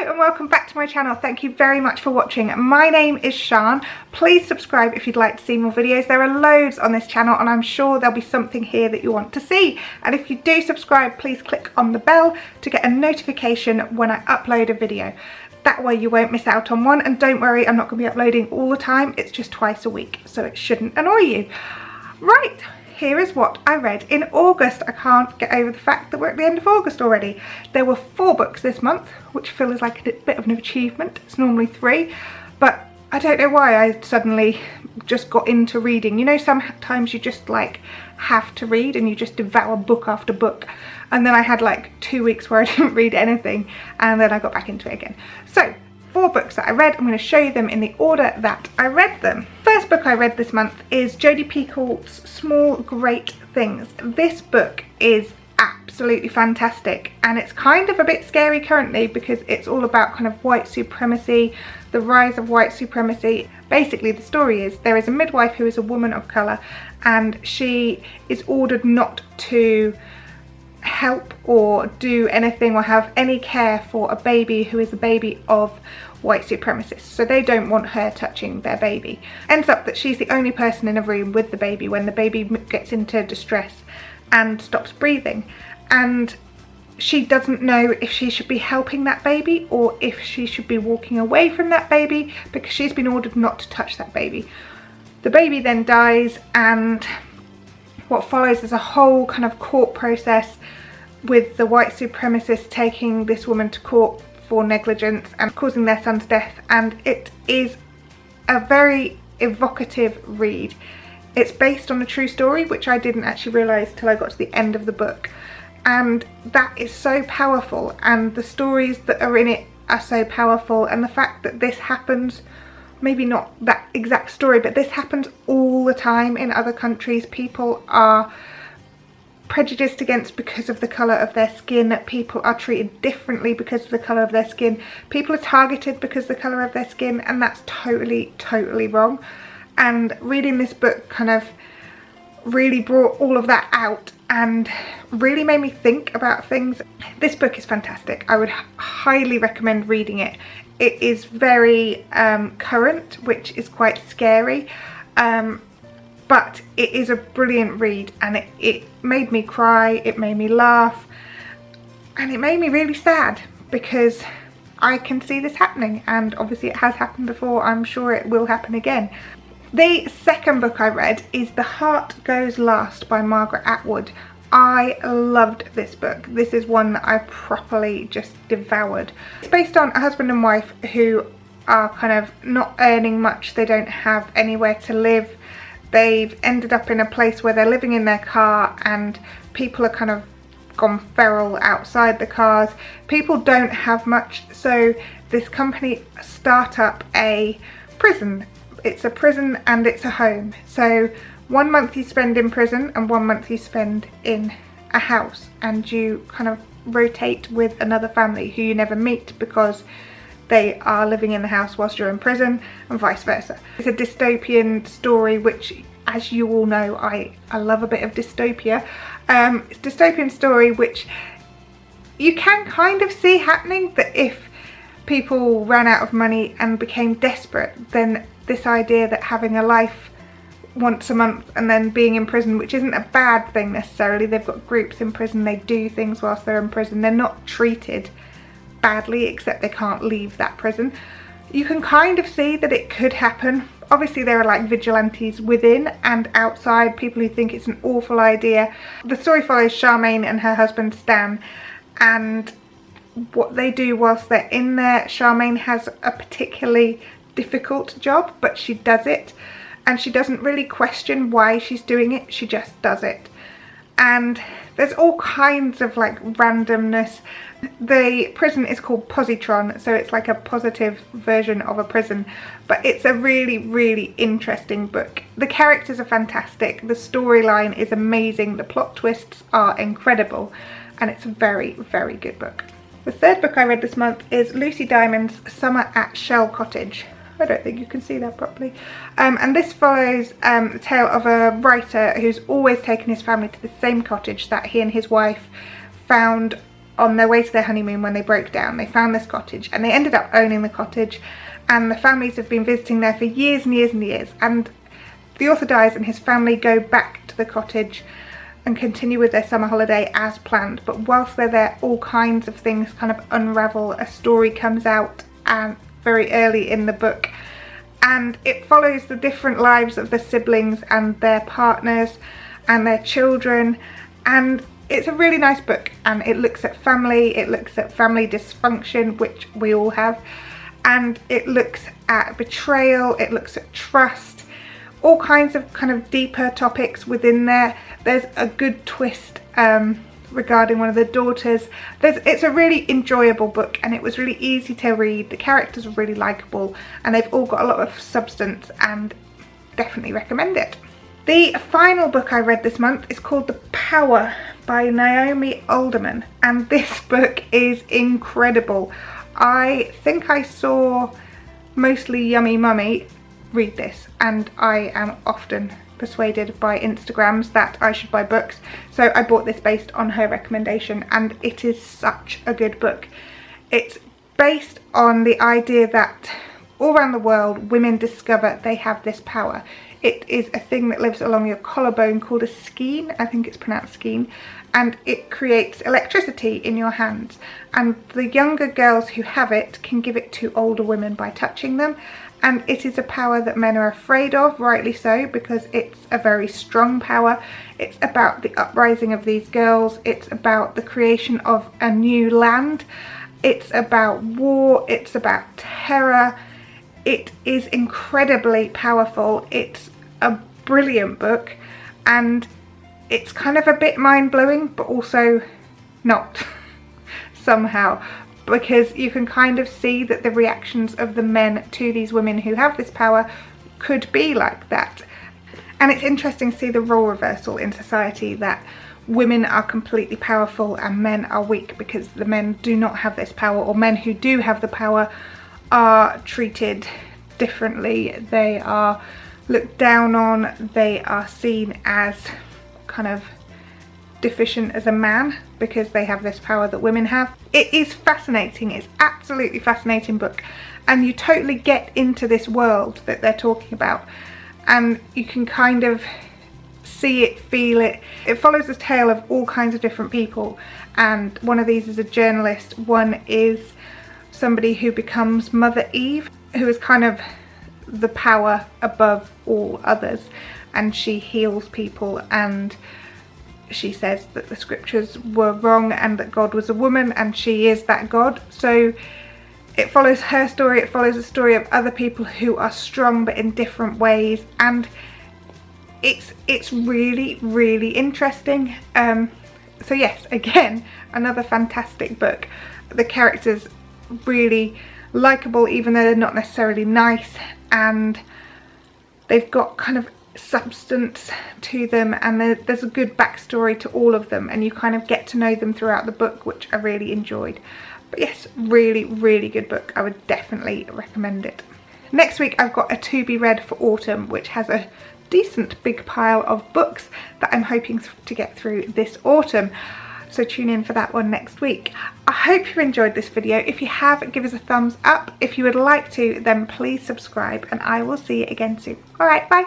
Hello and welcome back to my channel. Thank you very much for watching. My name is Sian. Please subscribe if you'd like to see more videos. There are loads on this channel and I'm sure there'll be something here that you want to see. And if you do subscribe, please click on the bell to get a notification when I upload a video. That way you won't miss out on one, and don't worry, I'm not going to be uploading all the time. It's just twice a week, so it shouldn't annoy you. Right. Here is what I read in August. I can't get over the fact that we're at the end of August already. There were 4 books this month, which feels like a bit of an achievement. It's normally 3, but I don't know why I suddenly just got into reading. You know, sometimes you just like have to read and you just devour book after book. And then I had like 2 weeks where I didn't read anything, and then I got back into it again. So 4 books that I read. I'm going to show you them in the order that I read them. First book I read this month is Jodi Picoult's Small Great Things. This book is absolutely fantastic, and it's kind of a bit scary currently because it's all about kind of white supremacy, the rise of white supremacy. Basically the story is there is a midwife who is a woman of colour, and she is ordered not to help or do anything or have any care for a baby who is a baby of white supremacists, so they don't want her touching their baby. Ends up that she's the only person in a room with the baby when the baby gets into distress and stops breathing, and she doesn't know if she should be helping that baby or if she should be walking away from that baby because she's been ordered not to touch that baby. The baby then dies, and what follows is a whole kind of court process with the white supremacists taking this woman to court for negligence and causing their son's death, and it is a very evocative read. It's based on a true story, which I didn't actually realise till I got to the end of the book, and that is so powerful, and the stories that are in it are so powerful, and the fact that this happens, maybe not that exact story, but this happens all the time in other countries. People are prejudiced against because of the colour of their skin. People are treated differently because of the colour of their skin. People are targeted because of the colour of their skin, and that's totally wrong. And reading this book kind of really brought all of that out and really made me think about things. This book is fantastic. I would highly recommend reading it. It is very current, which is quite scary. But it is a brilliant read, and it made me cry, it made me laugh, and it made me really sad because I can see this happening, and obviously it has happened before. I'm sure it will happen again. The second book I read is The Heart Goes Last by Margaret Atwood. I loved this book. This is one that I properly just devoured. It's based on a husband and wife who are kind of not earning much. They don't have anywhere to live. They've ended up in a place where they're living in their car, and people are kind of gone feral outside the cars. People don't have much, so this company start up a prison. It's a prison and it's a home. So 1 month you spend in prison and 1 month you spend in a house, and you kind of rotate with another family who you never meet because they are living in the house whilst you're in prison, and vice versa. It's a dystopian story, which, as you all know, I love a bit of dystopia. It's a dystopian story which you can kind of see happening, that if people ran out of money and became desperate, then this idea that having a life once a month and then being in prison, which isn't a bad thing necessarily, they've got groups in prison, they do things whilst they're in prison, they're not treated badly, except they can't leave that prison. You can kind of see that it could happen. Obviously there are like vigilantes within and outside, people who think it's an awful idea. The story follows Charmaine and her husband Stan, and what they do whilst they're in there. Charmaine has a particularly difficult job, but she does it, and she doesn't really question why she's doing it, she just does it. And there's all kinds of like randomness. The prison is called Positron, so it's like a positive version of a prison, but it's a really interesting book. The characters are fantastic, the storyline is amazing, the plot twists are incredible, and it's a very good book. The third book I read this month is Lucy Diamond's Summer at Shell Cottage. I don't think you can see that properly. And this follows the tale of a writer who's always taken his family to the same cottage that he and his wife found on their way to their honeymoon when they broke down. They found this cottage and they ended up owning the cottage, and the families have been visiting there for years and years and years, and the author dies and his family go back to the cottage and continue with their summer holiday as planned. But whilst they're there, all kinds of things kind of unravel. A story comes out and very early in the book, and it follows the different lives of the siblings and their partners and their children, and it's a really nice book, and it looks at family, it looks at family dysfunction, which we all have, and it looks at betrayal, it looks at trust, all kinds of kind of deeper topics within there. There's a good twist regarding one of the daughters. It's a really enjoyable book, and it was really easy to read. The characters are really likeable, and they've all got a lot of substance, and definitely recommend it. The final book I read this month is called The Power by Naomi Alderman, and this book is incredible. I think I saw Mostly Yummy Mummy read this, and I am often persuaded by Instagrams that I should buy books, so I bought this based on her recommendation, and it is such a good book. It's based on the idea that all around the world women discover they have this power. It is a thing that lives along your collarbone called a skein, I think it's pronounced skein, and it creates electricity in your hands, and the younger girls who have it can give it to older women by touching them. And it is a power that men are afraid of, rightly so, because it's a very strong power. It's about the uprising of these girls, it's about the creation of a new land, it's about war, it's about terror. It is incredibly powerful. It's a brilliant book, and it's kind of a bit mind-blowing, but also not somehow, because you can kind of see that the reactions of the men to these women who have this power could be like that. And it's interesting to see the role reversal in society, that women are completely powerful and men are weak because the men do not have this power, or men who do have the power are treated differently. They are looked down on, they are seen as kind of deficient as a man because they have this power that women have. It is fascinating, it's absolutely fascinating book, and you totally get into this world that they're talking about, and you can kind of see it, feel it. It follows the tale of all kinds of different people, and one of these is a journalist, one is somebody who becomes Mother Eve, who is kind of the power above all others, and she heals people, and she says that the scriptures were wrong and that God was a woman, and she is that God. So it follows her story, it follows the story of other people who are strong but in different ways, and it's really, really interesting. So yes, again, another fantastic book. The characters really likeable, even though they're not necessarily nice, and they've got kind of substance to them, and there's a good backstory to all of them, and you kind of get to know them throughout the book, which I really enjoyed. But yes, really, really good book. I would definitely recommend it. Next week I've got a to be read for autumn, which has a decent big pile of books that I'm hoping to get through this autumn. So tune in for that one next week. I hope you enjoyed this video. If you have, give us a thumbs up. If you would like to, then please subscribe, and I will see you again soon. Alright, bye.